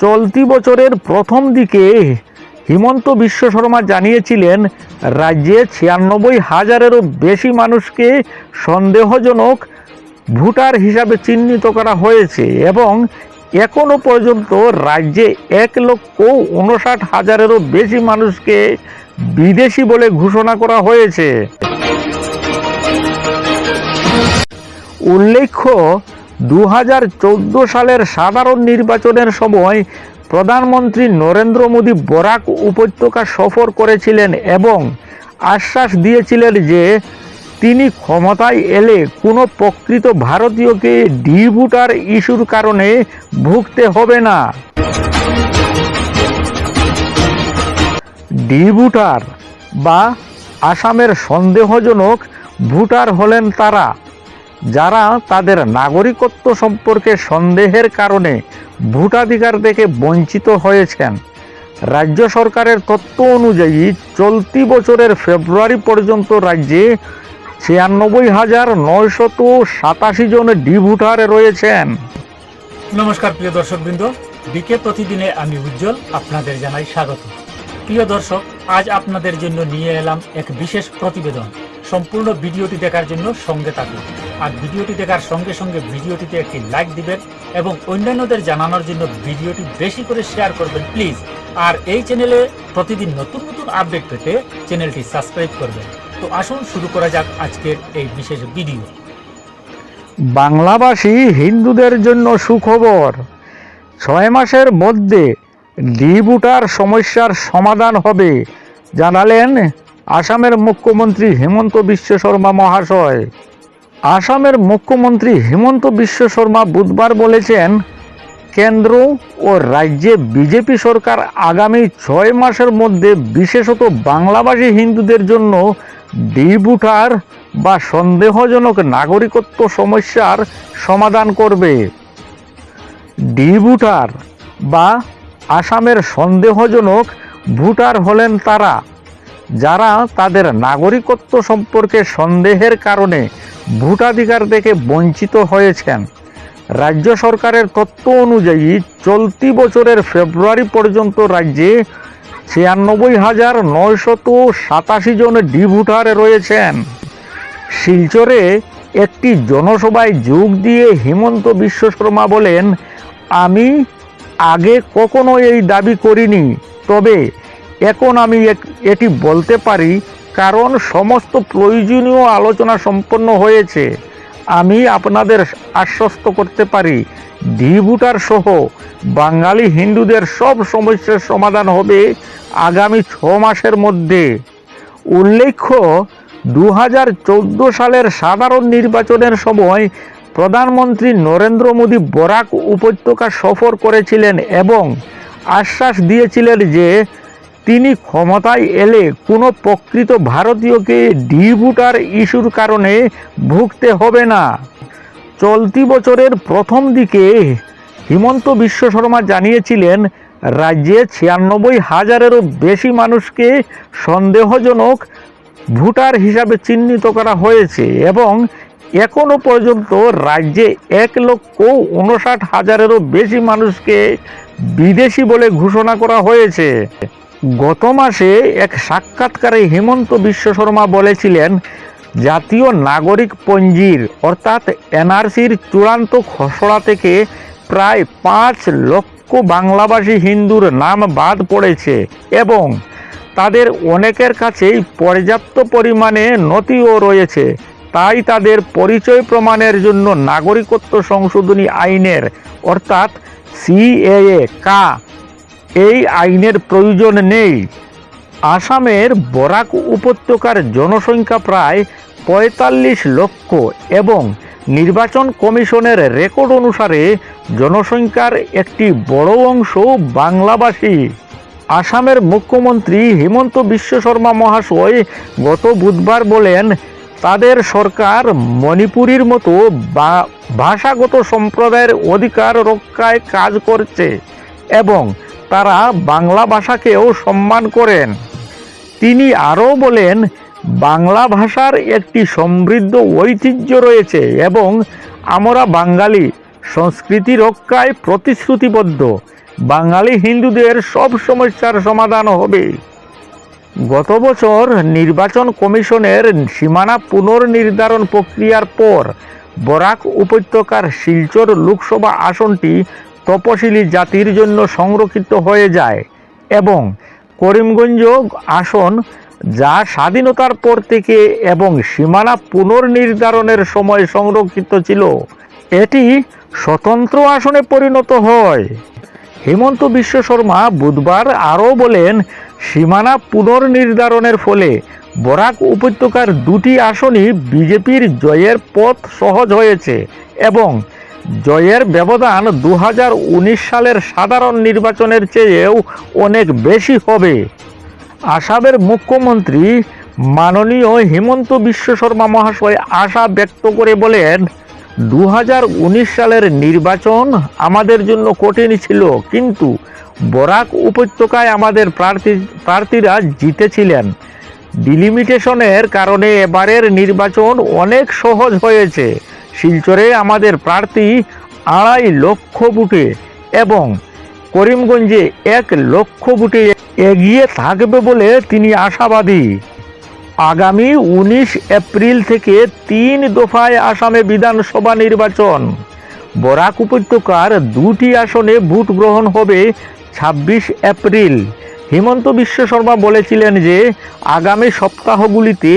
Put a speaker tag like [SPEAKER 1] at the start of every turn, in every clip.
[SPEAKER 1] চলতি বছরের প্রথম দিকে হিমন্ত বিশ্ব শর্মা জানিয়েছিলেন রাজ্যে ৯৬,০০০-এরও বেশি মানুষকে সন্দেহজনক ভোটার হিসাবে চিহ্নিত করা হয়েছে এবং এখনও পর্যন্ত রাজ্যে ১,৫৯,০০০-এরও বেশি মানুষকে বিদেশি বলে ঘোষণা করা হয়েছে। উল্লেখ্য, ২০১৪ সালের সাধারণ নির্বাচনের সময় প্রধানমন্ত্রী নরেন্দ্র মোদী বরাক উপত্যকা সফর করেছিলেন এবং আশ্বাস দিয়েছিলেন যে তিনি ক্ষমতায় এলে কোনো প্রকৃত ভারতীয়কে ডি ভোটার ইস্যুর কারণে ভুগতে হবে না। ডি ভোটার বা আসামের সন্দেহজনক ভোটার হলেন তারা যারা তাদের নাগরিকত্ব সম্পর্কে সন্দেহের কারণে ভোটাধিকার থেকে বঞ্চিত হয়েছেন। রাজ্য সরকারের তথ্য অনুযায়ী চলতি বছরের ফেব্রুয়ারি পর্যন্ত রাজ্যে ৯৬,৯৮৭ জন ডি ভোটার রয়েছেন।
[SPEAKER 2] নমস্কার প্রিয় দর্শকবৃন্দ, বিকে প্রতিদিনে আমি উজ্জ্বল আপনাদের জানাই স্বাগত। প্রিয় দর্শক, আজ আপনাদের জন্য নিয়ে এলাম এক বিশেষ প্রতিবেদন। সম্পূর্ণ ভিডিওটি দেখার জন্য সঙ্গে থাকুন। আর ভিডিওটি দেখার সঙ্গে সঙ্গে ভিডিওটিতে একটি লাইক দিবেন এবং অন্যান্যদের জানানোর জন্য ভিডিওটি বেশি করে শেয়ার করবেন প্লিজ। আর এই চ্যানেলে প্রতিদিন নতুন নতুন আপডেট পেতে চ্যানেলটি সাবস্ক্রাইব করবেন। তো আসুন শুরু করা যাক আজকের এই বিশেষ ভিডিও।
[SPEAKER 1] বাংলাভাষী হিন্দুদের জন্য সুখবর, ৬ মাসের মধ্যে ডি ভোটার সমস্যার সমাধান হবে, জানালেন আসামের মুখ্যমন্ত্রী হিমন্ত বিশ্ব শর্মা মহাশয়। আসামের মুখ্যমন্ত্রী হিমন্ত বিশ্ব শর্মা বুধবার বলেছেন, কেন্দ্র ও রাজ্যে বিজেপি সরকার আগামী ৬ মাসের মধ্যে বিশেষত বাংলাভাষী হিন্দুদের জন্য ডি ভোটার বা সন্দেহজনক নাগরিকত্ব সমস্যার সমাধান করবে। ডি ভোটার বা আসামের সন্দেহজনক ভোটার হলেন তারা যারা তাদের নাগরিকত্ব সম্পর্কে সন্দেহের কারণে ভোটাধিকার থেকে বঞ্চিত হয়েছেন। রাজ্য সরকারের তথ্য অনুযায়ী চলতি বছরের ফেব্রুয়ারি পর্যন্ত রাজ্যে ৯৬,৯৮৭ জন ডি ভোটার রয়েছেন। শিলচরে একটি জনসভায় যোগ দিয়ে হিমন্ত বিশ্ব শর্মা বলেন, আমি আগে কখনো এই দাবি করিনি, তবে এখন আমি এটি বলতে পারি কারণ সমস্ত প্রয়োজনীয় আলোচনা সম্পন্ন হয়েছে। আমি আপনাদের আশ্বস্ত করতে পারি ডি ভোটার সহ বাঙালি হিন্দুদের সব সমস্যার সমাধান হবে আগামী ৬ মাসের মধ্যে। উল্লেখ্য, ২০১৪ সালের সাধারণ নির্বাচনের সময় প্রধানমন্ত্রী নরেন্দ্র মোদী বরাক উপত্যকা সফর করেছিলেন এবং আশ্বাস দিয়েছিলেন যে তিনি ক্ষমতায় এলে কোনো প্রকৃত ভারতীয়কে ডি ভোটার ইস্যুর কারণে ভুগতে হবে না। চলতি বছরের প্রথম দিকে হিমন্ত বিশ্ব শর্মা জানিয়েছিলেন রাজ্যে ৯৬,০০০-এরও বেশি মানুষকে সন্দেহজনক ভোটার হিসাবে চিহ্নিত করা হয়েছে এবং এখনও পর্যন্ত রাজ্যে ১,৫৯,০০০-এরও বেশি মানুষকে বিদেশি বলে ঘোষণা করা হয়েছে। গত মাসে এক সাক্ষাৎকারে হিমন্ত বিশ্ব শর্মা বলেছিলেন, জাতীয় নাগরিক পঞ্জির অর্থাৎ এনআরসির চূড়ান্ত খসড়া থেকে প্রায় ৫ লক্ষ বাংলাভাষী হিন্দুর নাম বাদ পড়েছে এবং তাদের অনেকের কাছেই পর্যাপ্ত পরিমাণে নথিও রয়েছে। তাই তাদের পরিচয় প্রমাণের জন্য নাগরিকত্ব সংশোধনী আইনের অর্থাৎ সিএএ এই আইনের প্রয়োজন নেই। আসামের বরাক উপত্যকার জনসংখ্যা প্রায় ৪৫ লক্ষ এবং নির্বাচন কমিশনের রেকর্ড অনুসারে জনসংখ্যার একটি বড় অংশ বাংলাভাষী। আসামের মুখ্যমন্ত্রী হিমন্ত বিশ্ব শর্মা মহাশয় গত বুধবার বলেন, তাদের সরকার মণিপুরীর মতো ভাষাগত সম্প্রদায়ের অধিকার রক্ষায় কাজ করছে এবং তারা বাংলা ভাষাকেও সম্মান করেন। তিনি আরও বলেন, বাংলা ভাষার একটি সমৃদ্ধ ঐতিহ্য রয়েছে এবং আমরা বাঙালি সংস্কৃতি রক্ষায় প্রতিশ্রুতিবদ্ধ। বাঙালি হিন্দুদের সব সমস্যার সমাধান হবে। গত বছর নির্বাচন কমিশনের সীমানা পুনর্নির্ধারণ প্রক্রিয়ার পর বরাক উপত্যকার শিলচর লোকসভা আসনটি তপশিলি জাতির জন্য সংরক্ষিত হয়ে যায় এবং করিমগঞ্জ আসন, যা স্বাধীনতার পর থেকে এবং সীমানা পুনর্নির্ধারণের সময় সংরক্ষিত ছিল, এটি স্বতন্ত্র আসনে পরিণত হয়। হিমন্ত বিশ্ব শর্মা বুধবার আরও বলেন, সীমানা পুনর্নির্ধারণের ফলে বরাক উপত্যকার দুটি আসনই বিজেপির জয়ের পথ সহজ হয়েছে এবং জয়ের ব্যবধান 2019 সালের সাধারণ নির্বাচনের চেয়েও অনেক বেশি হবে। আসামের মুখ্যমন্ত্রী মাননীয় হিমন্ত বিশ্ব শর্মা মহাশয় আশা ব্যক্ত করে বলেন, 2019 সালের নির্বাচন আমাদের জন্য কঠিন ছিল, কিন্তু বরাক উপত্যকায় আমাদের প্রার্থীরা জিতেছিলেন। ডিলিমিটেশনের কারণে এবারের নির্বাচন অনেক সহজ হয়েছে। শিলচরে আমাদের প্রার্থী 2.5 লক্ষ ভোটে এবং করিমগঞ্জে 1 লক্ষ ভোটে এগিয়ে থাকবে বলে তিনি আশাবাদী। আগামী 19 এপ্রিল থেকে 3 দফায় আসামে বিধানসভা নির্বাচন। বরাক উপত্যকার দুটি আসনে ভোট গ্রহণ হবে 26 এপ্রিল। হিমন্ত বিশ্ব শর্মা বলেছিলেন যে আগামী সপ্তাহগুলিতে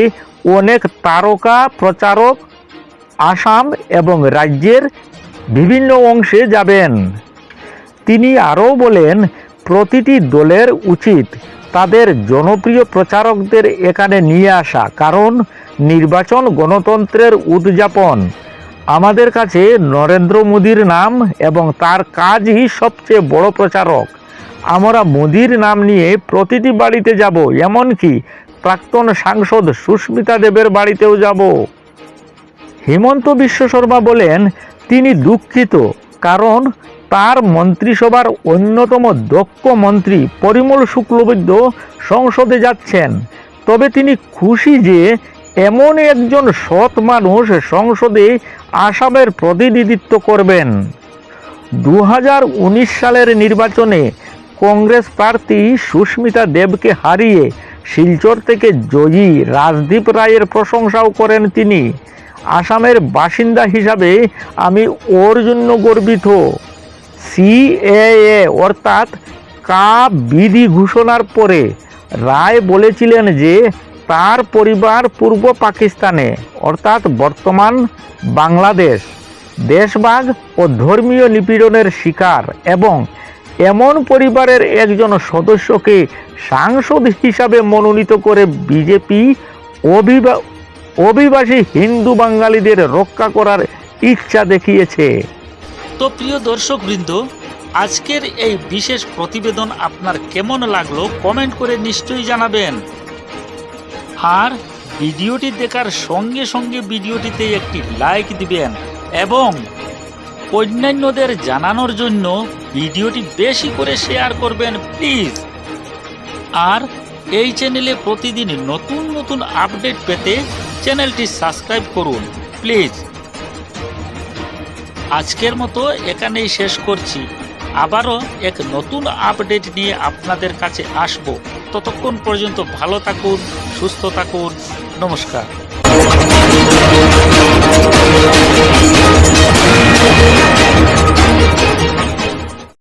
[SPEAKER 1] অনেক তারকা প্রচারক আসাম এবং রাজ্যের বিভিন্ন অংশে যাবেন। তিনি আরও বলেন, প্রতিটি দলের উচিত তাদের জনপ্রিয় প্রচারকদের এখানে নিয়ে আসা, কারণ নির্বাচন গণতন্ত্রের উদযাপন। আমাদের কাছে নরেন্দ্র মোদীর নাম এবং তার কাজই সবচেয়ে বড় প্রচারক। আমরা মোদীর নাম নিয়ে প্রতিটি বাড়িতে যাব, এমনকি প্রাক্তন সাংসদ সুস্মিতা দেবের বাড়িতেও যাব। হিমন্ত বিশ্ব শর্মা বলেন, তিনি দুঃখিত কারণ তার মন্ত্রিসভার অন্যতম দক্ষ মন্ত্রী পরিমল শুক্লবৈদ্য সংসদে যাচ্ছেন। তবে তিনি খুশি যে এমন একজন সৎ মানুষ সংসদে আসামের প্রতিনিধিত্ব করবেন। 2019 সালের নির্বাচনে কংগ্রেস প্রার্থী সুস্মিতা দেবকে হারিয়ে শিলচর থেকে জয়ী রাজদীপ রায়ের প্রশংসাও করেন তিনি। আসামের বাসিন্দা হিসাবে আমি ওর জন্য গর্বিত। সিএএ অর্থাৎ কা বিধি ঘোষণার পরে রায় বলেছিলেন যে তার পরিবার পূর্ব পাকিস্তানে অর্থাৎ বর্তমান বাংলাদেশ দেশভাগ ও ধর্মীয় নিপীড়নের শিকার এবং এমন পরিবারের একজন সদস্যকে সাংসদ হিসাবে মনোনীত করে বিজেপি অভিবাসী হিন্দু বাঙালিদের রক্ষা করার ইচ্ছা দেখিয়েছে।
[SPEAKER 2] তো প্রিয় দর্শকবৃন্দ, আজকের এই বিশেষ প্রতিবেদন আপনার কেমন লাগলো কমেন্ট করে নিশ্চয়ই জানাবেন। আর ভিডিওটি দেখার সঙ্গে সঙ্গে ভিডিওটিতে একটি লাইক দিবেন এবং অন্যান্যদের জানানোর জন্য ভিডিওটি বেশি করে শেয়ার করবেন প্লিজ। আর এই চ্যানেলে প্রতিদিন নতুন নতুন আপডেট পেতে চ্যানেলটি সাবস্ক্রাইব করুন প্লিজ। আজকের মতো এখানেই শেষ করছি। আবারও এক নতুন আপডেট নিয়ে আপনাদের কাছে আসব। ততক্ষণ পর্যন্ত ভালো থাকুন, সুস্থ থাকুন। নমস্কার।